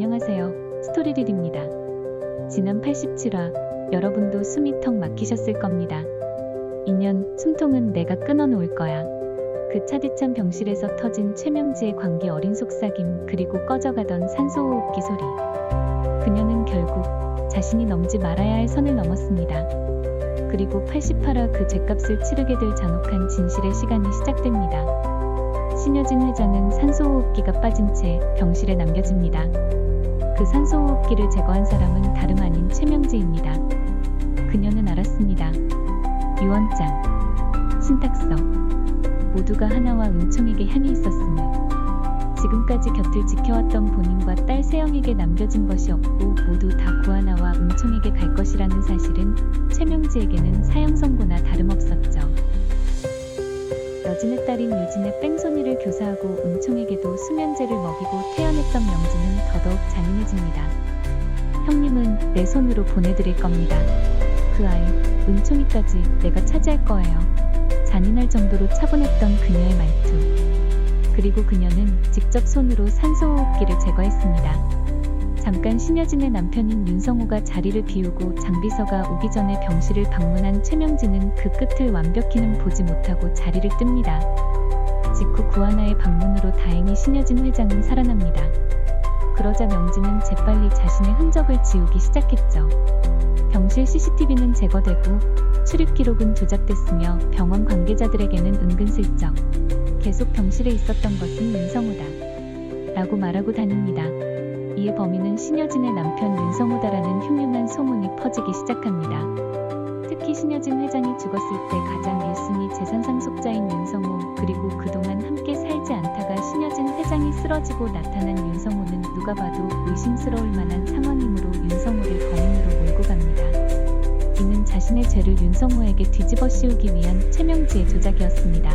안녕하세요. 스토리릴입니다. 지난 87화, 여러분도 숨이 턱 막히셨을 겁니다. 2년, 숨통은 내가 끊어놓을 거야. 그 차디찬 병실에서 터진 최명지의 광기 어린 속삭임, 그리고 꺼져가던 산소호흡기 소리. 그녀는 결국 자신이 넘지 말아야 할 선을 넘었습니다. 그리고 88화 그 죗값을 치르게 될 잔혹한 진실의 시간이 시작됩니다. 신여진 회장은 산소호흡기가 빠진 채 병실에 남겨집니다. 그 산소호흡기를 제거한 사람은 다름 아닌 최명지입니다. 그녀는 알았습니다. 유언장, 신탁서 모두가 하나와 은총에게 향해 있었음을. 지금까지 곁을 지켜왔던 본인과 딸 세영에게 남겨진 것이 없고 모두 다 구하나와 은총에게 갈 것이라는 사실은 최명지에게는 사형 선고나 다름없었죠. 여진의 딸인 유진의 뺑소니를 교사하고 은총에게도 수면제를 먹이고 태연했던 명지는 더더욱 잔인해집니다. 형님은 내 손으로 보내드릴 겁니다. 그 아이, 은총이까지 내가 차지할 거예요. 잔인할 정도로 차분했던 그녀의 말투. 그리고 그녀는 직접 손으로 산소호흡기를 제거했습니다. 잠깐 신여진의 남편인 윤성호가 자리를 비우고 장비서가 오기 전에 병실을 방문한 최명지는 그 끝을 완벽히는 보지 못하고 자리를 뜹니다. 직후 구하나의 방문으로 다행히 신여진 회장은 살아납니다. 그러자 명지는 재빨리 자신의 흔적을 지우기 시작했죠. 병실 CCTV는 제거되고 출입 기록은 조작됐으며 병원 관계자들에게는 은근슬쩍 계속 병실에 있었던 것은 윤성호다 라고 말하고 다닙니다. 이에 범인은 신여진의 남편 윤성호다라는 흉흉한 소문이 퍼지기 시작합니다. 특히 신여진 회장이 죽었을 때 가장 1순위 재산 상속자인 윤성호, 그리고 그동안 함께 살지 않다가 신여진 회장이 쓰러지고 나타난 윤성호는 누가 봐도 의심스러울 만한 상황이므로 윤성호를 범인으로 몰고 갑니다. 이는 자신의 죄를 윤성호에게 뒤집어 씌우기 위한 최명지의 조작이었습니다.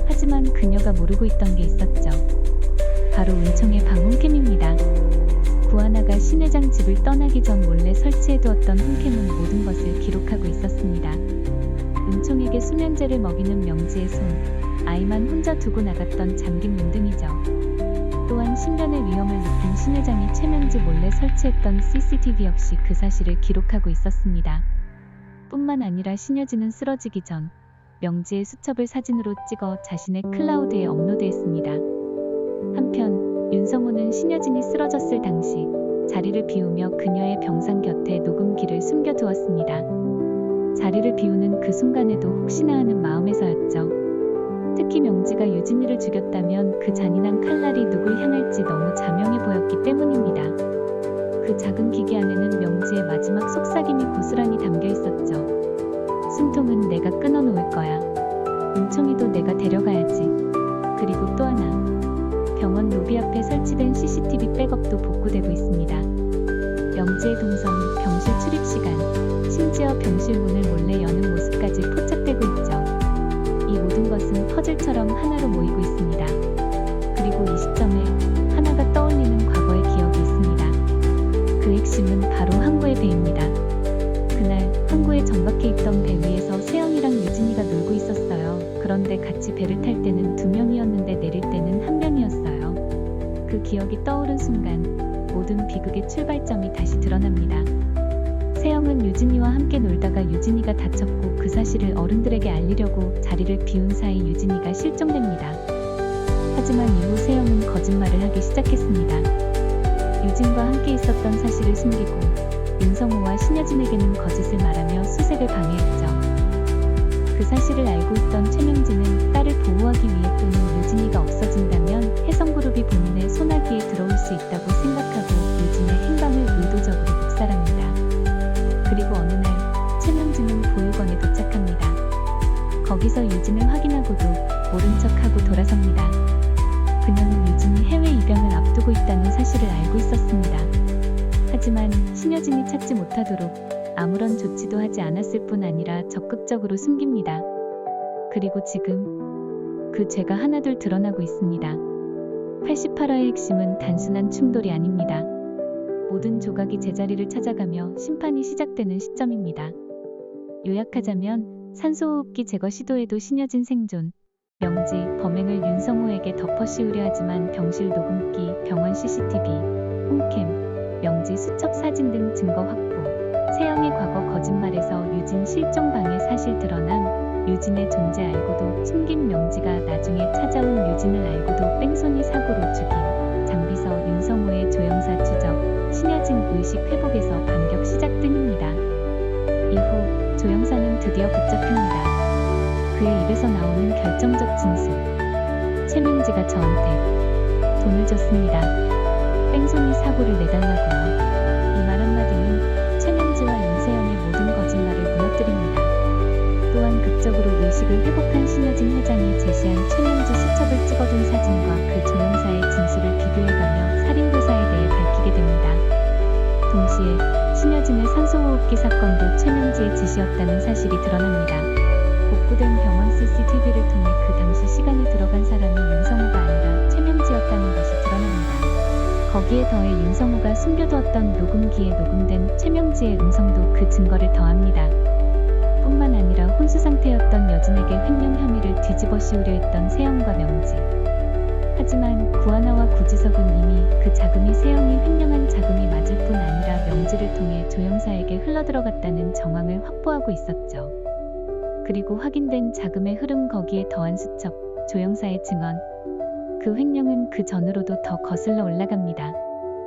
하지만 그녀가 모르고 있던 게 있었죠. 바로 은총의 방홈캠입니다. 구하나가 신 회장 집을 떠나기 전 몰래 설치해두었던 홈캠은 모든 것을 기록하고 있었습니다. 은총에게 수면제를 먹이는 명지의 손, 아이만 혼자 두고 나갔던 잠긴 문 등이죠. 또한 신변의 위험을 느낀 신 회장이 최명지 몰래 설치했던 CCTV 역시 그 사실을 기록하고 있었습니다. 뿐만 아니라 신여진은 쓰러지기 전 명지의 수첩을 사진으로 찍어 자신의 클라우드에 업로드했습니다. 한편 윤성호는 신여진이 쓰러졌을 당시 자리를 비우며 그녀의 병상 곁에 녹음기를 숨겨두었습니다. 자리를 비우는 그 순간에도 혹시나 하는 마음에서였죠. 특히 명지가 유진이를 죽였다면 그 잔인한 칼날이 누굴 향할지 너무 자명해 보였기 때문입니다. 그 작은 기계 안에는 명지의 마지막 속삭임이 고스란히 담겨 있었죠. 숨통은 내가 끊어놓을 거야. 은총이도 내가 데려가야지. 그리고 또 하나. 병원 로비 앞에 설치된 CCTV 백업도 복구되고 있습니다. 명지의 동선, 병실 출입 시간, 심지어 병실 문을 몰래 여는 모습까지 포착되고 있죠. 이 모든 것은 퍼즐처럼 하나로 모이고 있습니다. 그리고 이 시점에 하나가 떠올리는 과거의 기억이 있습니다. 그 핵심은 바로 항구의 배입니다. 그날 항구에 정박해 있던 배 위에서 세영이랑 유진이가 놀고 있었어요. 그런데 같이 배를 탈 때는 2명이었는데 내릴 때는 1명이었어요. 그 기억이 떠오른 순간 모든 비극의 출발점이 다시 드러납니다. 세영은 유진이와 함께 놀다가 유진이가 다쳤고 그 사실을 어른들에게 알리려고 자리를 비운 사이 유진이가 실종됩니다. 하지만 이후 세영은 거짓말을 하기 시작했습니다. 유진과 함께 있었던 사실을 숨기고 윤성호와 신여진에게는 거짓을 말하며 수색을 방해했죠. 그 사실을 알고 있던 최명지는 딸을 보호하기 위해 또는 유진이가 없어진다면 혜성그룹이 본인의 손아귀에 들어올 수 있다고 생각하고 유진의 행방을 의도적으로 묵살합니다. 그리고 어느 날 최명지는 보육원에 도착합니다. 거기서 유진을 확인하고도 모른 척하고 돌아섭니다. 그녀는 유진이 해외 입양을 앞두고 있다는 사실을 알고 있었습니다. 하지만 신여진이 찾지 못하도록 아무런 조치도 하지 않았을 뿐 아니라 적극적으로 숨깁니다. 그리고 지금 그 죄가 하나둘 드러나고 있습니다. 88화의 핵심은 단순한 충돌이 아닙니다. 모든 조각이 제자리를 찾아가며 심판이 시작되는 시점입니다. 요약하자면 산소호흡기 제거 시도에도 신여진 생존, 명지, 범행을 윤성호에게 덮어씌우려 하지만 병실 녹음기, 병원 CCTV, 홈캠, 명지 수첩 사진 등 증거 확보. 세영의 과거 거짓말에서 유진 실종 방해 사실 드러남. 유진의 존재 알고도 숨긴 명지가 나중에 찾아온 유진을 알고도 뺑소니 사고로 죽임. 장비서 윤성호의 조영사 추적. 신여진 의식 회복에서 반격 시작 등입니다. 이후 조영사는 드디어 붙잡힙니다. 그의 입에서 나오는 결정적 진술. 최명지가 저한테 돈을 줬습니다. 뺑소니 사고를 내달라고요. 이 말 한마디는 최명지와 윤세영의 모든 거짓말을 무너뜨립니다. 또한 극적으로 의식을 회복한 신여진 회장이 제시한 최명지 수첩을 찍어둔 사진과 그 조영사의 진술을 비교해가며 살인교사에 대해 밝히게 됩니다. 동시에 신여진의 산소호흡기 사건도 최명지의 지시였다는 사실이 드러납니다. 복구된 병원 CCTV를 통해 그 당시 시간에 들어간 사람이 윤성호가 아니라 최명지였다는 것이 드러납니다. 거기에 더해 윤성호가 숨겨두었던 녹음기에 녹음된 최명지의 음성도 그 증거를 더합니다. 뿐만 아니라 혼수 상태였던 여진에게 횡령 혐의를 뒤집어 씌우려 했던 세영과 명지. 하지만 구하나와 구지석은 이미 그 자금이 세영이 횡령한 자금이 맞을 뿐 아니라 명지를 통해 조영사에게 흘러들어갔다는 정황을 확보하고 있었죠. 그리고 확인된 자금의 흐름 거기에 더한 수첩, 조영사의 증언. 그 횡령은 그 전으로도 더 거슬러 올라갑니다.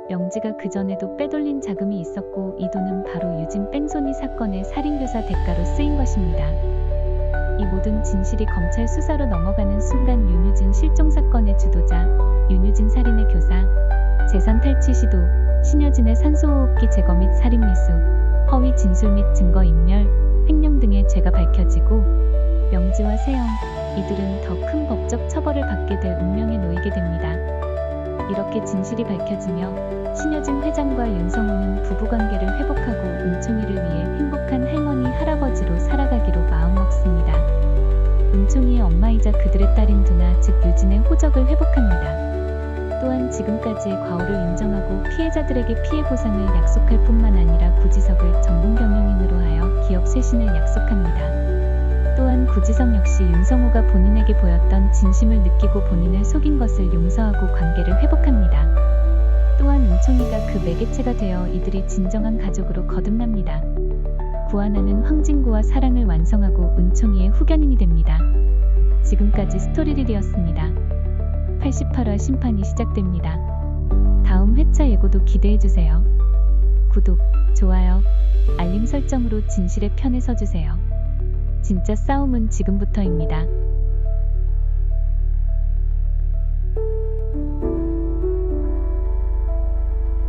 명지가 그 전에도 빼돌린 자금이 있었고 이 돈은 바로 유진 뺑소니 사건의 살인교사 대가로 쓰인 것입니다. 이 모든 진실이 검찰 수사로 넘어가는 순간 윤유진 실종 사건의 주도자, 윤유진 살인의 교사, 재산 탈취 시도, 신여진의 산소호흡기 제거 및 살인 미수, 허위 진술 및 증거 인멸, 횡령 등의 죄가 밝혀지고 명지와 세영, 이들은 더 큰 법적 처벌을 받게 될 운명에 놓이게 됩니다. 이렇게 진실이 밝혀지며 신여진 회장과 윤성호는 부부관계를 회복하고 은총이를 위해 행복한 할머니 할아버지로 살아가기로 마음먹습니다. 은총이의 엄마이자 그들의 딸인 두나 즉 유진의 호적을 회복합니다. 또한 지금까지의 과오를 인정하고 피해자들에게 피해 보상을 약속할 뿐만 아니라 구지석을 전문 경영인으로 하여 기업 쇄신을 약속합니다. 또한 구지석 역시 윤성호가 본인에게 보였던 진심을 느끼고 본인을 속인 것을 용서하고 관계를 회복합니다. 또한 은총이가 그 매개체가 되어 이들이 진정한 가족으로 거듭납니다. 구하나는 황진구와 사랑을 완성하고 은총이의 후견인이 됩니다. 지금까지 스토리릴이었습니다. 88화 심판이 시작됩니다. 다음 회차 예고도 기대해주세요. 구독, 좋아요, 알림 설정으로 진실의 편에 서주세요. 진짜 싸움은 지금부터입니다.